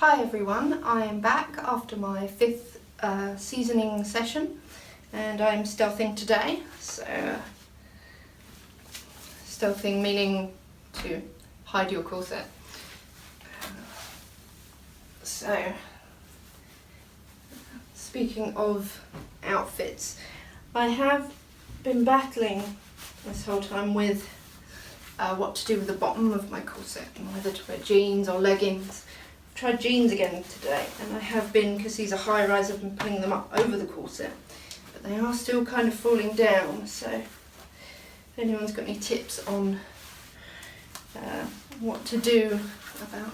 Hi everyone, I am back after my 5th seasoning session and I'm stealthing today. So, stealthing meaning to hide your corset. So, speaking of outfits, I have been battling this whole time with what to do with the bottom of my corset, and whether to wear jeans or leggings. I've tried jeans again today, and I have been, because these are high rise, I've been putting them up over the corset, but they are still kind of falling down. So if anyone's got any tips on what to do about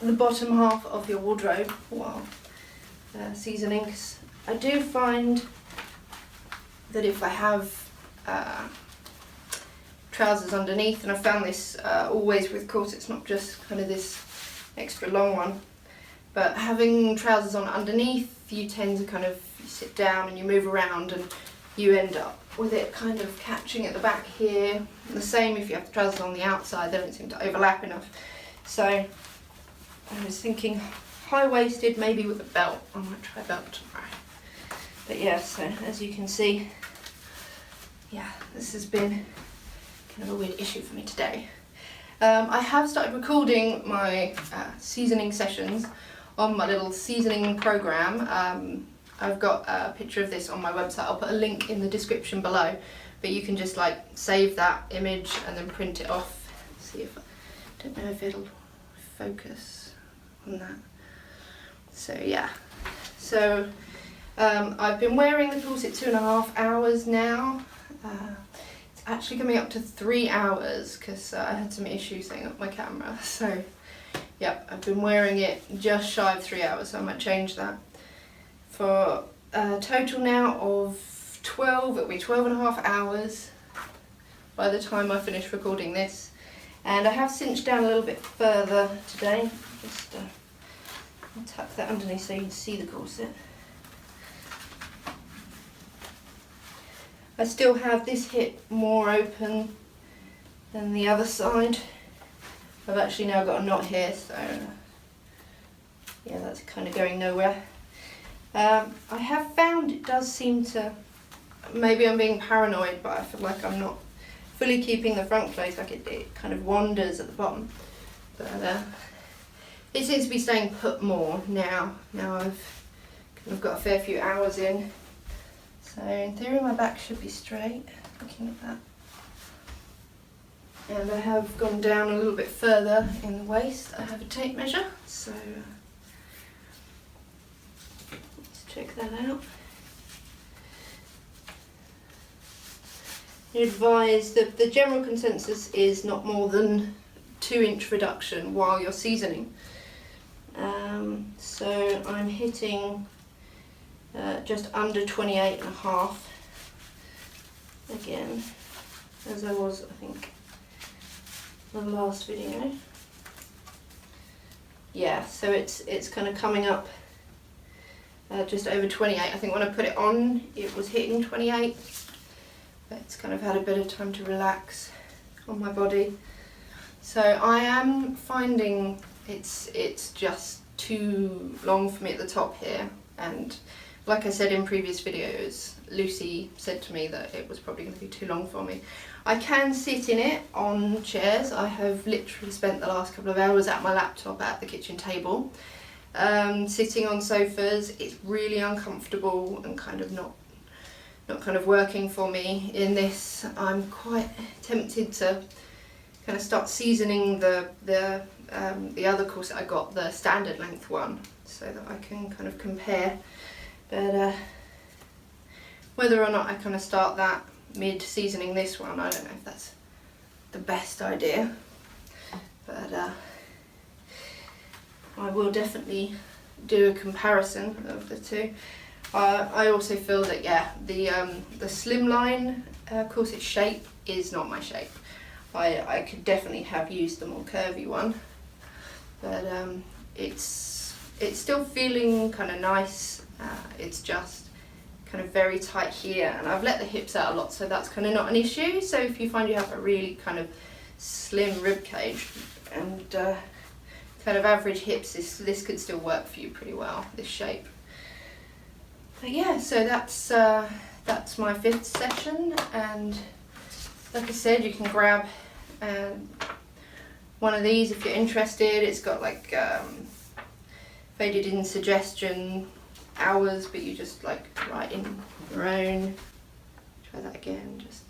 the bottom half of your wardrobe while seasoning, 'cause I do find that if I have trousers underneath, and I found this always with corsets, not just kind of this extra long one, but having trousers on underneath, you tend to kind of sit down and you move around and you end up with it kind of catching at the back here. And the same if you have the trousers on the outside, they don't seem to overlap enough. So I was thinking high-waisted, maybe with a belt. I might try a belt tomorrow. But yeah, so as you can see, yeah, this has been kind of a weird issue for me today. I have started recording my seasoning sessions on my little seasoning program. I've got a picture of this on my website. I'll put a link in the description below, but you can just like save that image and then print it off. See if I don't know if it'll focus on that. So yeah, so I've been wearing the corset 2.5 hours now. It's actually coming up to 3 hours because I had some issues setting up my camera. So yep, I've been wearing it just shy of 3 hours, so I might change that. For a total now of 12, it'll be 12.5 hours by the time I finish recording this. And I have cinched down a little bit further today. Just I'll tuck that underneath so you can see the corset. I still have this hip more open than the other side. I've actually now got a knot here, so yeah, that's kind of going nowhere. I have found it does seem to, maybe I'm being paranoid, but I feel like I'm not fully keeping the front closed, like it kind of wanders at the bottom. But it seems to be staying put more now. Now I've kind of got a fair few hours in. So in theory my back should be straight, looking at that. And I have gone down a little bit further in the waist. I have a tape measure, so let's check that out. You advise that the general consensus is not more than 2-inch reduction while you're seasoning. So I'm hitting just under 28.5 again, as I was, I think, the last video. Yeah, so it's kind of coming up just over 28. I think when I put it on, it was hitting 28, but it's kind of had a bit of time to relax on my body. So I am finding it's just too long for me at the top here, and like I said in previous videos, Lucy said to me that it was probably going to be too long for me. I can sit in it on chairs. I have literally spent the last couple of hours at my laptop at the kitchen table. Sitting on sofas, it's really uncomfortable and kind of not kind of working for me. In this, I'm quite tempted to kind of start seasoning the other corset I got, the standard length one, so that I can kind of compare. But whether or not I kind of start that mid-seasoning this one, I don't know if that's the best idea. But I will definitely do a comparison of the two. I also feel that, yeah, the slimline corset shape is not my shape. I could definitely have used the more curvy one, but it's still feeling kind of nice. It's just kind of very tight here, and I've let the hips out a lot, so that's kind of not an issue. So if you find you have a really kind of slim rib cage and kind of average hips, this could still work for you pretty well, this shape. But yeah, so that's my 5th session, and like I said, you can grab one of these if you're interested. It's got like they did in suggestion hours, but you just like write in your own. Try that again, just.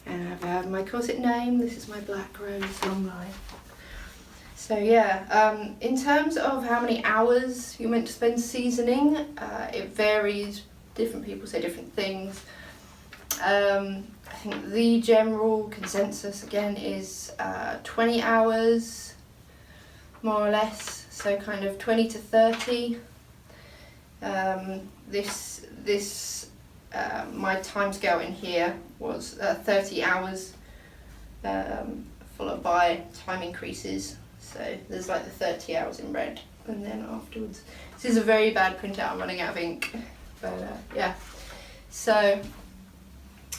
And I have my corset name. This is my black rose long line. So yeah, in terms of how many hours you're meant to spend seasoning, it varies. Different people say different things. I think the general consensus again is 20 hours, more or less. So kind of 20 to 30. My time scale in here was 30 hours, followed by time increases. So there's like the 30 hours in red, and then afterwards. This is a very bad printout, I'm running out of ink, but yeah. So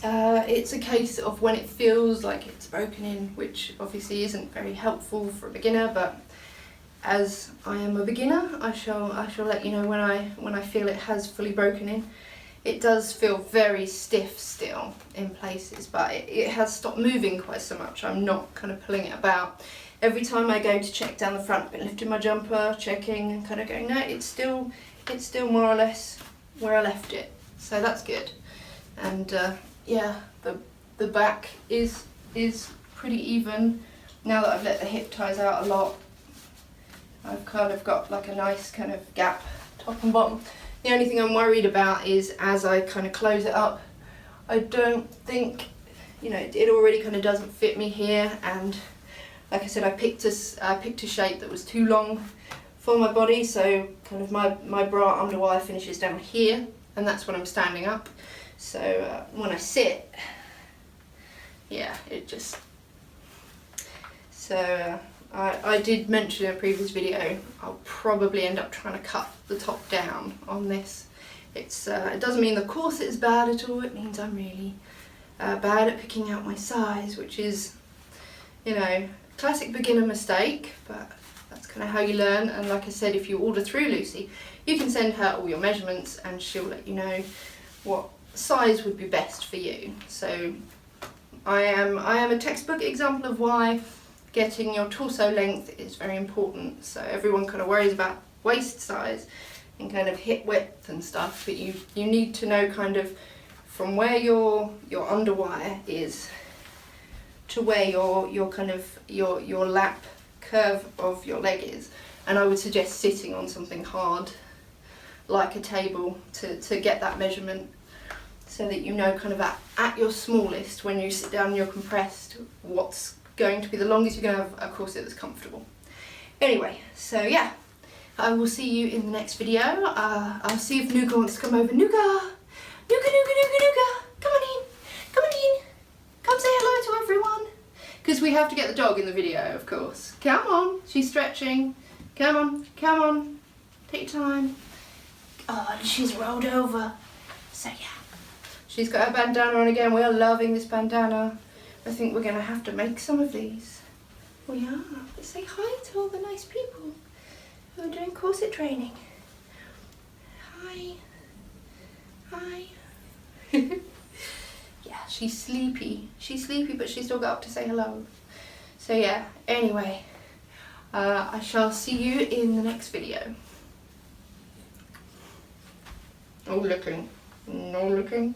it's a case of when it feels like it's broken in, which obviously isn't very helpful for a beginner, but as I am a beginner, I shall let you know when I feel it has fully broken in. It does feel very stiff still in places, but it has stopped moving quite so much. I'm not kind of pulling it about. Every time I go to check down the front, I've been lifting my jumper, checking, and kind of going, no, it's still more or less where I left it. So that's good. And yeah, the back is pretty even. Now that I've let the hip ties out a lot, I've kind of got like a nice kind of gap top and bottom. The only thing I'm worried about is as I kind of close it up, I don't think, you know, it already kind of doesn't fit me here, and like I said, I picked a shape that was too long for my body, so kind of my bra underwire finishes down here, and that's when I'm standing up. So when I sit, yeah, it just, so I did mention in a previous video, I'll probably end up trying to cut the top down on this. It doesn't mean the corset is bad at all, it means I'm really bad at picking out my size, which is, you know, classic beginner mistake, but that's kind of how you learn. And like I said, if you order through Lucy, you can send her all your measurements and she'll let you know what size would be best for you. So I am a textbook example of why getting your torso length is very important. So everyone kind of worries about waist size and kind of hip width and stuff, but you need to know kind of from where your underwire is to where your kind of your lap curve of your leg is. And I would suggest sitting on something hard like a table to get that measurement, so that you know kind of at your smallest, when you sit down and you're compressed, what's going to be the longest you're going to have a corset that's comfortable. Anyway, so yeah, I will see you in the next video. I'll see if Nuga wants to come over. Nuga! Come on in! Come say hello to everyone! Because we have to get the dog in the video, of course. Come on, she's stretching. Come on. Take your time. Oh, and she's rolled over. So yeah. She's got her bandana on again. We are loving this bandana. I think we're going to have to make some of these. We are. Let's say hi to all the nice people who are doing corset training. Hi. Yeah, she's sleepy. But she's still got up to say hello. So yeah, anyway, I shall see you in the next video. No licking. No licking.